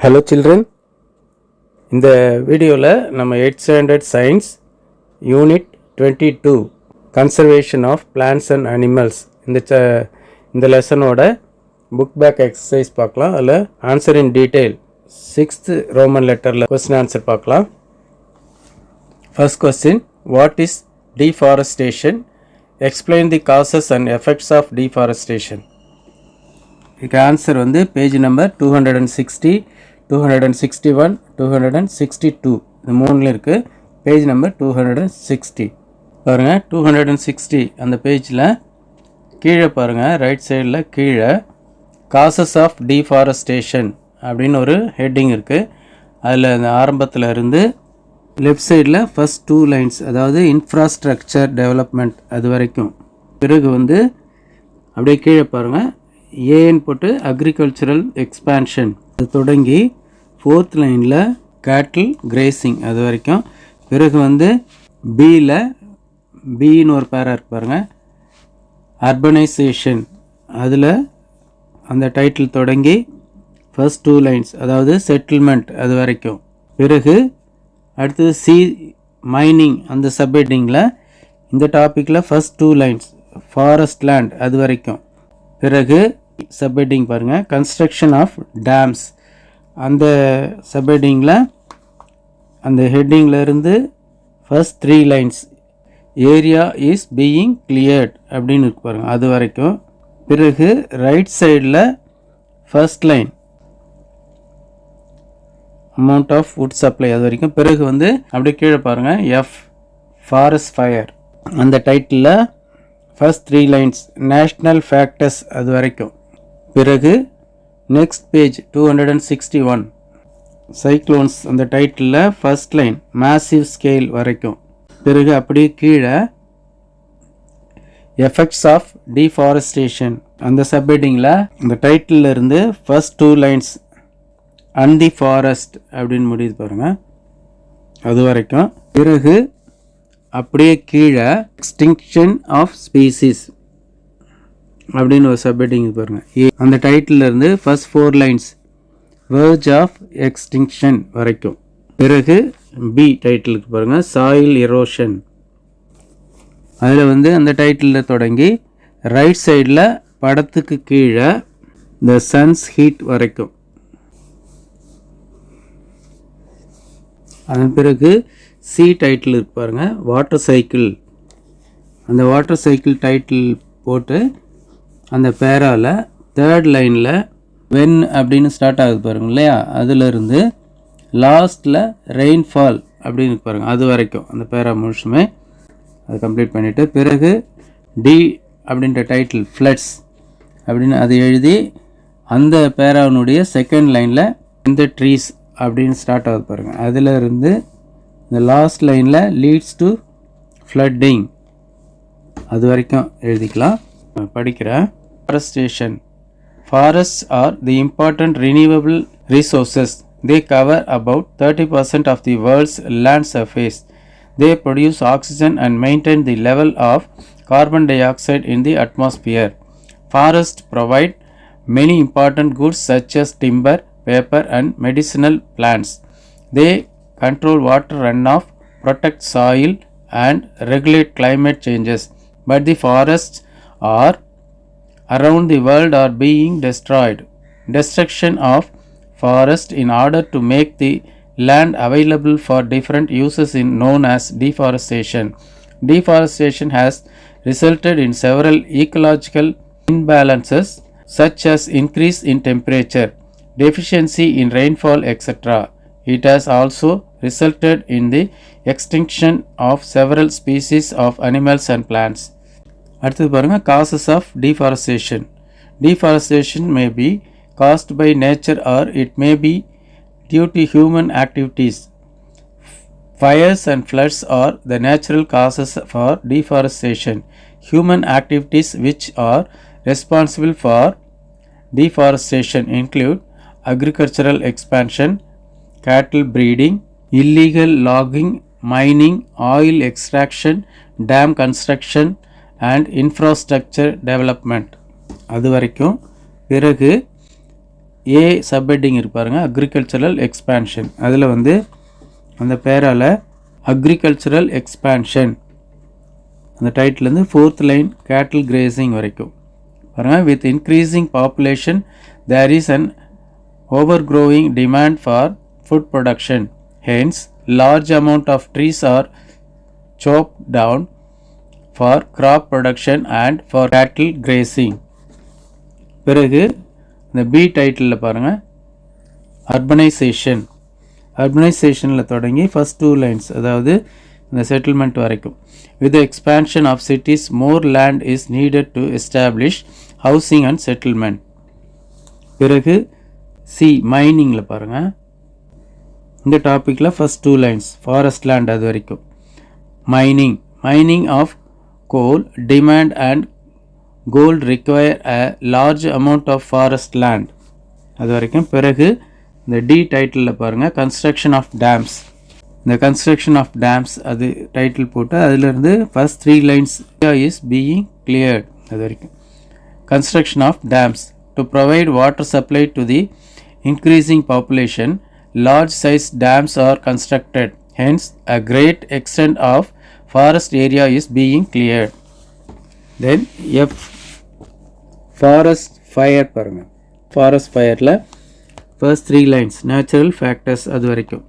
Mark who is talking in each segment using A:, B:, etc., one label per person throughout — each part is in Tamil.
A: Hello children, இந்த வீடியோவில் நம்ம 8th standard science unit 22 conservation of plants and animals இந்த லெசனோட book back exercise பார்க்கலாம். அதில் answer in detail 6th Roman letterல question answer பார்க்கலாம். First question, what is deforestation? Explain the causes and effects of deforestation. இதுக்கு ஆன்சர் வந்து பேஜ் நம்பர் 260, 261, 262 இது மூணில் இருக்குது. பேஜ் நம்பர் 260 பாருங்கள். 260 அந்த பேஜில் கீழே பாருங்கள், ரைட் சைடில் கீழே காசஸ் ஆஃப் டீஃபாரஸ்டேஷன் அப்படின்னு ஒரு ஹெட்டிங் இருக்குது. அதில் அந்த ஆரம்பத்தில் இருந்து லெஃப்ட் சைடில் ஃபஸ்ட் 2 லைன்ஸ், அதாவது இன்ஃப்ராஸ்ட்ரக்சர் டெவலப்மெண்ட் அது வரைக்கும். பிறகு வந்து அப்படியே கீழே பாருங்கள், ஏன்னு போட்டு அக்ரிகல்ச்சரல் எக்ஸ்பேன்ஷன் அது தொடங்கி 4th லைனில் கேட்டில் கிரேசிங் அது வரைக்கும். பிறகு வந்து பின்னு ஒரு பேரா இருக்கு பாருங்கள், அர்பனைசேஷன், அதில் அந்த டைட்டில் தொடங்கி ஃபர்ஸ்ட் 2 லைன்ஸ், அதாவது செட்டில்மெண்ட் அது வரைக்கும். பிறகு அடுத்தது சி மைனிங் அந்த சப்ஹெட்டிங்கில் இந்த டாப்பிக்கில் ஃபர்ஸ்ட் 2 லைன்ஸ் ஃபாரஸ்ட் லேண்ட் அது வரைக்கும். பிறகு சப்ஹெட்டிங் பாருங்கள், கன்ஸ்ட்ரக்ஷன் ஆஃப் டேம்ஸ் அந்த சப்ஹெட்டிங்கில் அந்த ஹெட்டிங்கில் இருந்து first 3 lines area is being cleared அப்படின்னு இருக்கு பாருங்கள் அது வரைக்கும். பிறகு ரைட் சைடில் first line amount of wood supply அது வரைக்கும். பிறகு வந்து அப்படியே கீழே பாருங்கள், எஃப் ஃபாரஸ்ட் ஃபயர் அந்த டைட்டிலில் ஃபர்ஸ்ட் 3 லைன்ஸ் நேஷ்னல் ஃபேக்டர்ஸ் அது வரைக்கும். பிறகு நெக்ஸ்ட் பேஜ் 261 சைக்ளோன்ஸ் அந்த டைட்டிலில் ஃபர்ஸ்ட் லைன் மேசிவ் ஸ்கேல் வரைக்கும். பிறகு அப்படியே கீழே எஃபெக்ட்ஸ் ஆஃப் டீஃபாரஸ்டேஷன் அந்த சப்ஹெட்டிங்கில் அந்த டைட்டிலில் இருந்து first 2 lines and the forest அப்படின்னு முடியுது பாருங்கள் அது வரைக்கும். பிறகு அப்படியே கீழே எக்ஸ்டிங்ஷன் ஆஃப் ஸ்பீசிஸ் அப்படின்னு ஒரு சப்ஹெட்டிங் பாருங்கள், அந்த டைட்டில் இருந்து first 4 lines verge of extinction வரைக்கும். பிறகு பி டைட்டிலுக்கு பாருங்கள், சாயில் எரோஷன், அதில் வந்து அந்த டைட்டிலில் தொடங்கி ரைட் சைடில் படத்துக்கு கீழே த சன்ஸ் ஹீட் வரைக்கும். அதன் பிறகு சி டைட்டில் இருக்கு பாருங்கள், வாட்டர் சைக்கிள், அந்த வாட்டர் சைக்கிள் டைட்டில் போட்டு அந்த பேராவில் 3rd லைனில் வென் அப்படின்னு ஸ்டார்ட் ஆகுது பாருங்க இல்லையா, அதிலிருந்து லாஸ்ட்டில் ரெயின்ஃபால் அப்படின்னு பாருங்கள் அது வரைக்கும் அந்த பேரா முழுசுமே அது கம்ப்ளீட் பண்ணிவிட்டு, பிறகு டி அப்படின்ற டைட்டில் ஃப்ளட்ஸ் அப்படின்னு அது எழுதி அந்த பேராவினுடைய 2nd லைனில் இந்த ட்ரீஸ் அப்படின்னு ஸ்டார்ட் ஆகுது பாருங்கள், அதில் இருந்து இந்த லாஸ்ட் லைனில் லீட்ஸ் டு ஃப்ளட்டிங் அது வரைக்கும் எழுதிக்கலாம். படிக்கிறேன். Deforestation. Forests are the important renewable resources. They cover about 30% of the world's land surface. They produce oxygen and maintain the level of carbon dioxide in the atmosphere. Forests provide many important goods such as timber, paper and medicinal plants. They control water runoff, protect soil and regulate climate changes. But the forests are around the world are being destroyed. Destruction of forest in order to make the land available for different uses is known as deforestation. Deforestation has resulted in several ecological imbalances such as increase in temperature, deficiency in rainfall, etc. It has also resulted in the extinction of several species of animals and plants. அடுத்தது பாருங்கள், causes of deforestation. Deforestation may be caused by nature or it may be due to human activities. Fires and floods are the natural causes for deforestation. Human activities which are responsible for deforestation include agricultural expansion, cattle breeding, illegal logging, mining, oil extraction, dam construction and infrastructure development அது வரைக்கும். பிறகு ஏ சப்ஹெட்டிங் இருப்பாருங்க அக்ரிகல்ச்சரல் எக்ஸ்பேன்ஷன். அதில் வந்து அந்த பேரால் அக்ரிகல்ச்சரல் எக்ஸ்பேன்ஷன் அந்த டைட்டிலேருந்து 4th லைன் கேட்டில் கிரேசிங் வரைக்கும் பாருங்கள். With increasing population there is an overgrowing demand for food production. Hence, large amount of trees are chopped down for crop production and for cattle grazing. பிறகு இந்த பி டைட்டிலில் பாருங்கள் அர்பனைசேஷன். அர்பனைசேஷனில் தொடங்கி ஃபர்ஸ்ட் 2 லைன்ஸ் அதாவது இந்த செட்டில்மெண்ட் வரைக்கும். With the expansion of cities more land is needed to establish housing and settlement. பிறகு சி மைனிங்கில் பாருங்கள். இந்த டாப்பிக்கில் ஃபர்ஸ்ட் 2 லைன்ஸ் ஃபாரஸ்ட் லேண்ட் அது வரைக்கும். Mining of coal demand and gold require a large amount of forest land அது வரைக்கும். பிறகு இந்த டி டைட்டிலில் பாருங்கள் கன்ஸ்ட்ரக்ஷன் ஆஃப் டேம்ஸ். இந்த கன்ஸ்ட்ரக்ஷன் ஆஃப் டேம்ஸ் அது டைட்டில் போட்டு அதிலிருந்து first 3 lines is being cleared அது வரைக்கும். Construction of dams to provide water supply to the increasing population, large size dams are constructed. Hence, a great extent of forest area is being cleared. Then, F forest fire பாருங்க. Forest fireல first 3 lines natural factors அது வரைக்கும்.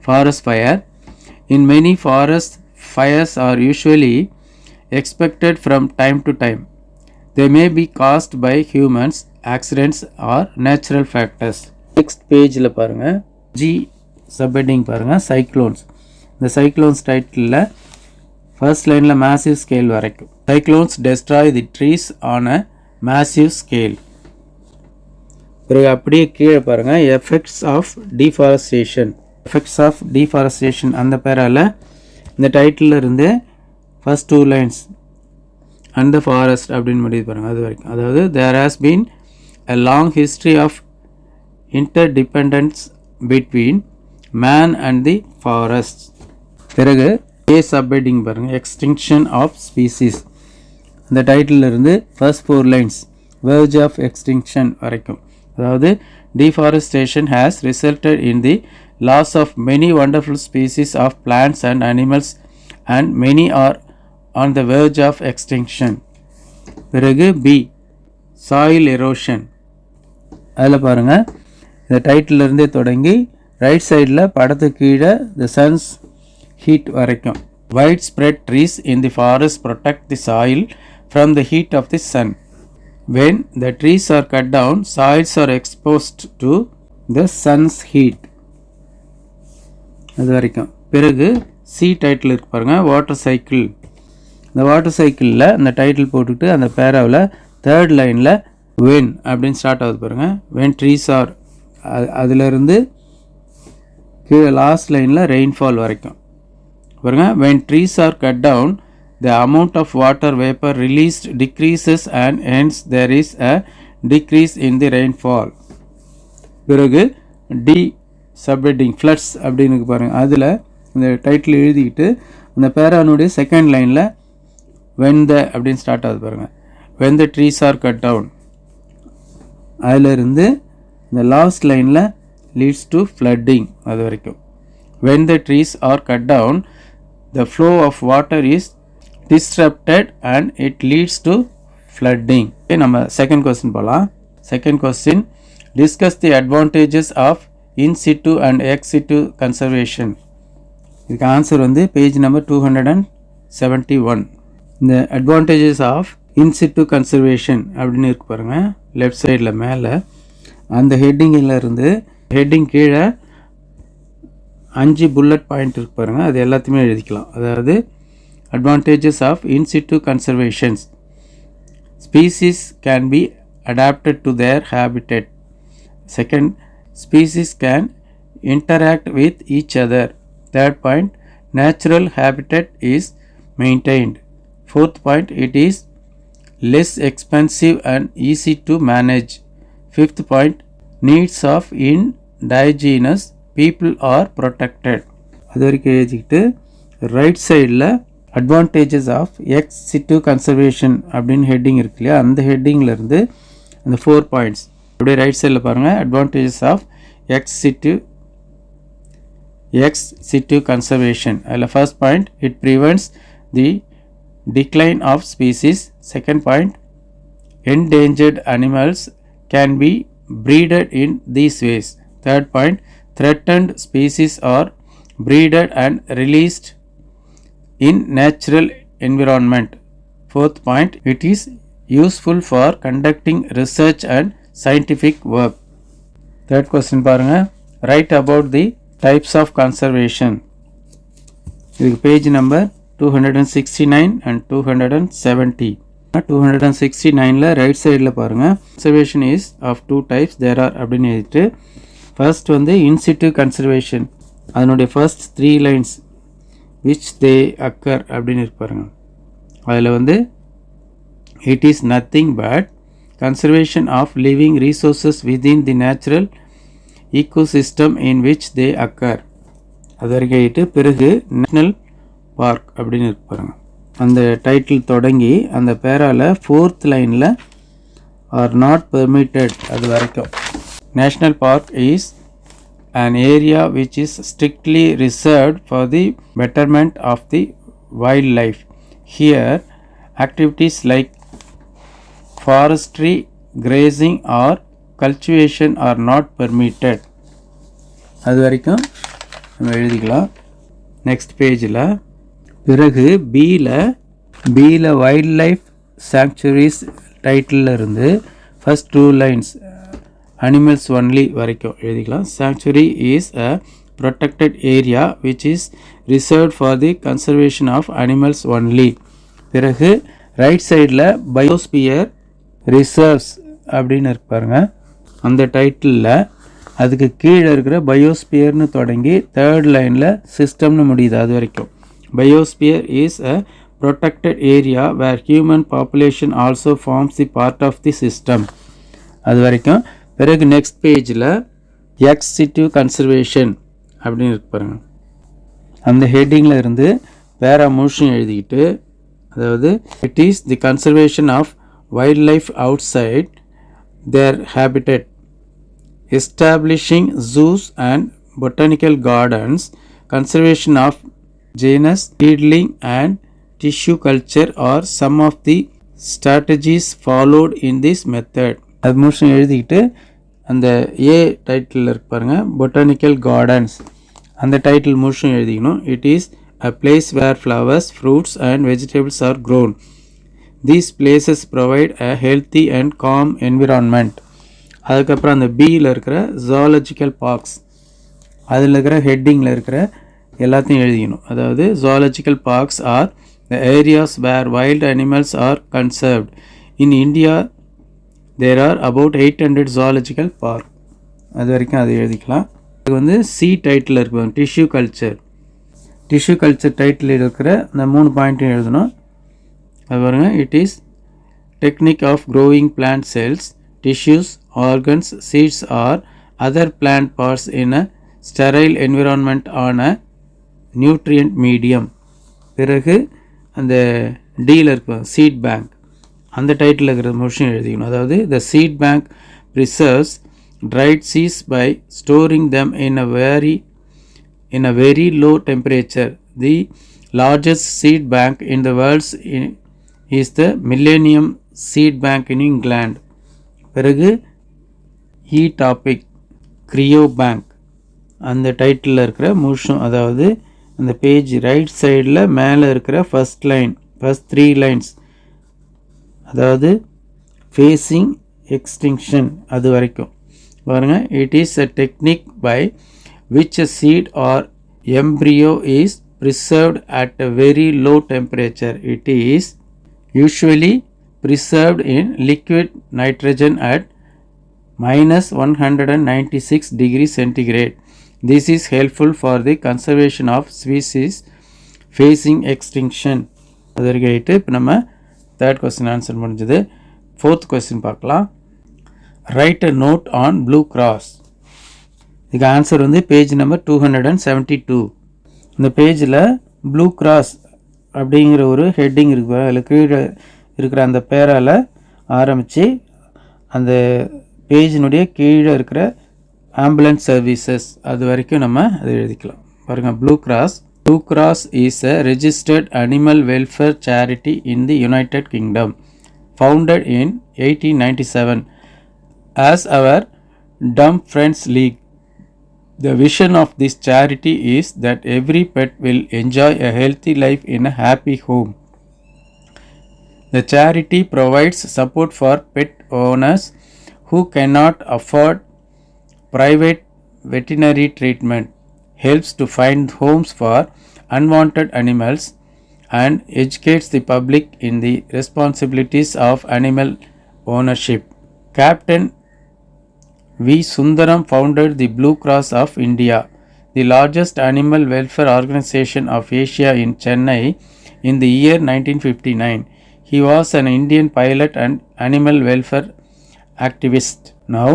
A: Forest fire. In many forest fires are usually expected from time to time. They may be caused by humans, accidents or natural factors. Next pageல பாருங்க G subheading பாருங்க cyclones. இந்த cyclones டைட்டிலில் ஃபர்ஸ்ட் லைனில் massive scale வரைக்கும். Cyclones destroy the trees on a massive scale. பிறகு அப்படியே கீழே பாருங்க effects of deforestation அந்த பேரால் இந்த டைட்டிலில் இருந்து first 2 lines and the forest அப்படின்னு முடிவு பாருங்கள் அது வரைக்கும். அதாவது there has been a long history of interdependence between man and the forests. பிறகு A subheading பாருங்கள் extinction of species. இந்த டைட்டில் இருந்து first 4 lines verge of extinction வரைக்கும். அதாவது deforestation has resulted in the loss of many wonderful species of plants and animals and many are on the verge of extinction. பிறகு B soil erosion. அதில் பாருங்கள் இந்த டைட்டில் இருந்தே தொடங்கி ரைட் சைடில் படத்துக்கு கீழே the sun's heat வரைக்கும். Wide spread trees in the forest protect the soil from the heat of the sun. When the trees are cut down, soils are exposed to the sun's heat. அது வரைக்கும். பிறகு C டைட்டில் இருக்கு பாருங்கள் வாட்டர் சைக்கிள். இந்த வாட்டர் சைக்கிளில் அந்த டைட்டில் போட்டுக்கிட்டு அந்த பேராவில் 3rd லைனில் when அப்படின்னு ஸ்டார்ட் ஆகுது பாருங்கள். when trees are அதிலிருந்து கீழே லாஸ்ட் லைனில் ரெயின்ஃபால் வரைக்கும் பாருங்கள். when trees are cut down, the amount of water vapor released decreases and hence there is a decrease in the rainfall. பிறகு D subheading floods அப்படின்னு பாருங்கள். அதில் இந்த டைட்டில் எழுதிக்கிட்டு அந்த பேரானுடைய 2nd லைனில் when the அப்படின்னு ஸ்டார்ட் ஆகுது பாருங்கள். when the trees are cut down அதிலிருந்து இந்த லாஸ்ட் லைனில் leads to flooding அது வரைக்கும். when the trees are cut down, the flow of water is disrupted and it leads to flooding. நம்ம செகண்ட் கொஸ்டின் போகலாம். Second question discuss the advantages of in situ and ex situ conservation. இதுக்கு ஆன்சர் வந்து பேஜ் நம்பர் 271. இந்த அட்வான்டேஜஸ் ஆஃப் இன்சிட்டு கன்சர்வேஷன் அப்படின்னு இருக்கு பாருங்கள் லெஃப்ட் சைடில் மேலே. அந்த ஹெட்டிங்கில் இருந்து ஹெட்டிங் கீழே 5 புல்லட் பாயிண்ட் இருக்கு பாருங்கள். அது எல்லாத்தையுமே எழுதிக்கலாம். அதாவது advantages of in situ conservations. Species can be adapted to their habitat. Second, species can interact with each other. Third point, natural habitat is maintained. Fourth point, it is less expensive and easy to manage. Fifth point, needs of indigenous people are protected. அது வரைக்கும் எழுதிக்கிட்டு ரைட் சைடில் advantages of ex situ conservation அப்படின்னு ஹெட்டிங் இருக்கு இல்லையா, அந்த ஹெட்டிங்கில் இருந்து அந்த 4 பாயிண்ட்ஸ் அப்படியே ரைட் சைடில் பாருங்கள் advantages of ex situ conservation. First point, it prevents the decline of species. Second point, endangered animals can be breeded in these ways. Third point, threatened species are breeded and released in natural environment. Fourth point, it is useful for conducting research and scientific work. Third question பாருங்க, write about the types of conservation. இதுக்கு பேஜ் நம்பர் 269 and 270. 269ல ரைட் சைடில் பாருங்கள் conservation is of two types there are அப்படின்னு எழுதிட்டு ஃபர்ஸ்ட் வந்து இன்சிட்டு கன்சர்வேஷன் அதனுடைய first 3 lines which they occur அப்படின்னு இருப்பாருங்க. அதில் வந்து it is nothing but conservation of living resources within the natural ecosystem in which they occur. அது வரைக்கும் பிறகு நேஷ்னல் பார்க் அப்படின்னு இருப்பாருங்க. அந்த டைட்டில் தொடங்கி அந்த பேரால 4th லைனில் ஆர் நாட் பெர்மிட்டட் அது வரைக்கும். National park is an area which is strictly reserved for the betterment of the wildlife. Here activities like forestry, grazing or cultivation are not permitted. அது வரைக்கும் நம்ம எழுதிக்கலாம். நெக்ஸ்ட் பேஜில் பிறகு பியில் வைல்ட் லைஃப் சாங்சுரிஸ் டைட்டில் இருந்து ஃபர்ஸ்ட் 2 லைன்ஸ் அனிமல்ஸ் ஒன்லி வரைக்கும் எழுதிக்கலாம். Sanctuary is a protected area which is reserved for the conservation of animals only. பிறகு ரைட் சைடில் பயோஸ்பியர் ரிசர்வ்ஸ் அப்படின்னு இருப்பாருங்க. அந்த டைட்டிலில் அதுக்கு கீழே இருக்கிற பயோஸ்பியர்னு தொடங்கி 3rd லைனில் சிஸ்டம்னு முடியுது. அது வரைக்கும் biosphere is a protected area where human population also forms the part of the system. அது வரைக்கும். பிறகு நெக்ஸ்ட் பேஜில் எக்ஸ் சிட்டு கன்சர்வேஷன் அப்படின்னு இருக்கு பாருங்க. அந்த ஹெட்டிங்கில் இருந்து வேற முழுசும் எழுதிக்கிட்டு அதாவது it is the conservation of wild life outside their habitat, establishing zoos and botanical gardens, conservation of genus, seedling and tissue culture are some of the strategies followed in this method. அது முழுசும் எழுதிக்கிட்டு அந்த ஏ டைட்டில் இருக்கு பாருங்க botanical gardens அந்த டைட்டில் முழுசும் எழுதிக்கணும். it is a place where flowers, fruits and vegetables are grown. These places provide a healthy and calm environment. அதுக்கப்புறம் அந்த பியில் இருக்கிற ஜுவாலஜிக்கல் பார்க்ஸ் அதில் இருக்கிற ஹெட்டிங்கில் இருக்கிற எல்லாத்தையும் எழுதிக்கணும். அதாவது zoological parks are the areas where wild animals are conserved. In India there are about 800 zoological park. அது வரைக்கும் அதை எழுதிக்கலாம். இது வந்து சி டைட்டில் இருக்கு டிஷ்யூ கல்ச்சர் டைட்டில் இருக்கிற அந்த 3 பாயிண்ட்டையும் எழுதணும். அது பாருங்க it is technique of growing plant cells, tissues, organs, seeds or other plant parts in a sterile environment on a nutrient medium. பிறகு அந்த டீயில் இருக்கும் சீட் பேங்க் அந்த டைட்டில் இருக்கிற முழுசும் எழுதிக்கணும். அதாவது the seed bank preserves dried seeds by storing them in a very low temperature. The largest seed bank in the world is the Millennium Seed Bank in England. பிறகு டாபிக் கிரியோ பேங்க் அந்த டைட்டிலில் இருக்கிற முழுசும் அதாவது அந்த பேஜ் ரைட் சைடில் மேலே இருக்கிற ஃபர்ஸ்ட் 3 லைன்ஸ் அதாவது ஃபேஸிங் எக்ஸ்டிங்ஷன் அது வரைக்கும் பாருங்க. It is a technique by which a seed or embryo is preserved at a very low temperature. It is usually preserved in liquid nitrogen at -196 degrees centigrade. This is helpful for the conservation of species facing extinction. அது வரைக்கும் ஆகிட்டு இப்போ நம்ம 3rd கொஸ்டின் ஆன்சர் முடிஞ்சது. 4th கொஸ்டின் பார்க்கலாம். Write a note on blue cross. இதுக்கு ஆன்சர் வந்து பேஜ் நம்பர் 272. இந்த பேஜில் ப்ளூ கிராஸ் அப்படிங்கிற ஒரு ஹெட்டிங் இருக்கு. அதில் கீழே இருக்கிற அந்த பேரால் ஆரம்பித்து அந்த பேஜினுடைய கீழே இருக்கிற ஆம்புலன்ஸ் சர்வீசஸ் அது வரைக்கும் நம்ம அதை எழுதிக்கலாம். பாருங்கள், blue cross is a registered animal welfare charity in the United Kingdom, founded in 1897 as our Dumb Friends League. The vision of this charity is that every pet will enjoy a healthy life in a happy home. The charity provides support for pet owners who cannot afford private veterinary treatment, helps to find homes for unwanted animals, and educates the public in the responsibilities of animal ownership. Captain V. Sundaram founded the Blue Cross of India, the largest animal welfare organization of Asia, in Chennai in the year 1959. He was an Indian pilot and animal welfare activist. Now,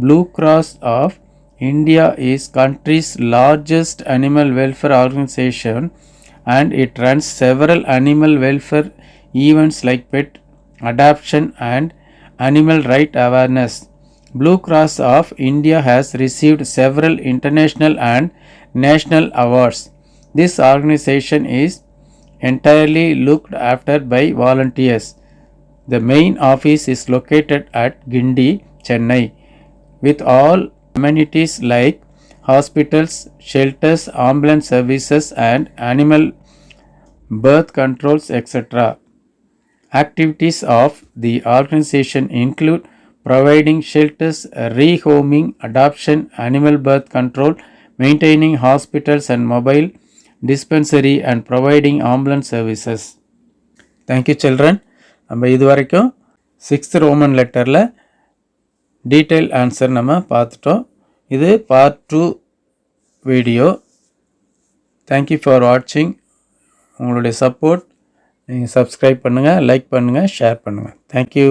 A: Blue Cross of India is country's largest animal welfare organization, and it runs several animal welfare events like pet adoption and animal right awareness. Blue Cross of India has received several international and national awards. This organization is entirely looked after by volunteers. The main office is located at Gindi, Chennai, with all amenities like hospitals, shelters, ambulance services, and animal birth controls, etc. Activities of the organization include providing shelters, rehoming, adoption, animal birth control, maintaining hospitals and mobile dispensary, and providing ambulance services. Thank you, children. நம்ம இது வரைக்கும் 6th ரோமன் லெட்டரில் டீட்டெயில் ஆன்சர் நம்ம பார்த்துட்டோம். இது பார்ட் 2 வீடியோ. தேங்க்யூ ஃபார் வாட்சிங். உங்களுடைய சப்போர்ட், நீங்கள் சப்ஸ்கிரைப் பண்ணுங்கள், லைக் பண்ணுங்கள், ஷேர் பண்ணுங்கள். தேங்க்யூ.